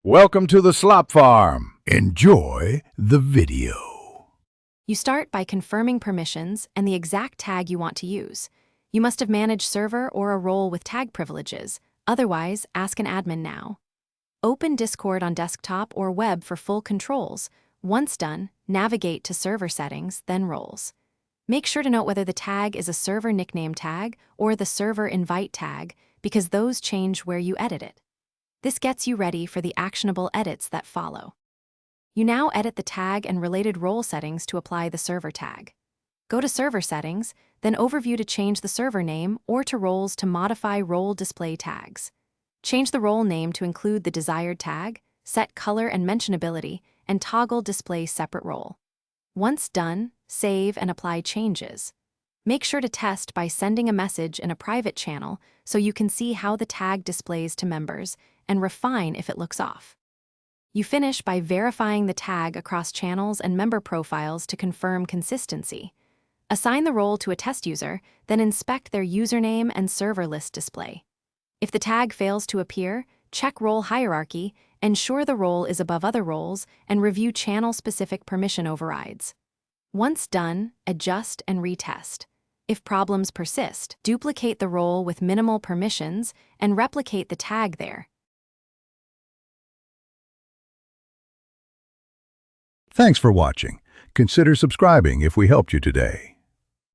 Welcome to the Slop Farm. Enjoy the video. You start by confirming permissions and the exact tag you want to use. You must have managed server or a role with tag privileges. Otherwise, ask an admin now. Open Discord on desktop or web for full controls. Once done, navigate to server settings, then roles. Make sure to note whether the tag is a server nickname tag or the server invite tag, because those change where you edit it. This gets you ready for the actionable edits that follow. You now edit the tag and related role settings to apply the server tag. Go to Server Settings, then Overview to change the server name or to Roles to modify role display tags. Change the role name to include the desired tag, set color and mentionability, and toggle display separate role. Once done, save and apply changes. Make sure to test by sending a message in a private channel so you can see how the tag displays to members and refine if it looks off. You finish by verifying the tag across channels and member profiles to confirm consistency. Assign the role to a test user, then inspect their username and server list display. If the tag fails to appear, check role hierarchy, ensure the role is above other roles, and review channel-specific permission overrides. Once done, adjust and retest. If problems persist, duplicate the role with minimal permissions and replicate the tag there. Thanks for watching. Consider subscribing if we helped you today.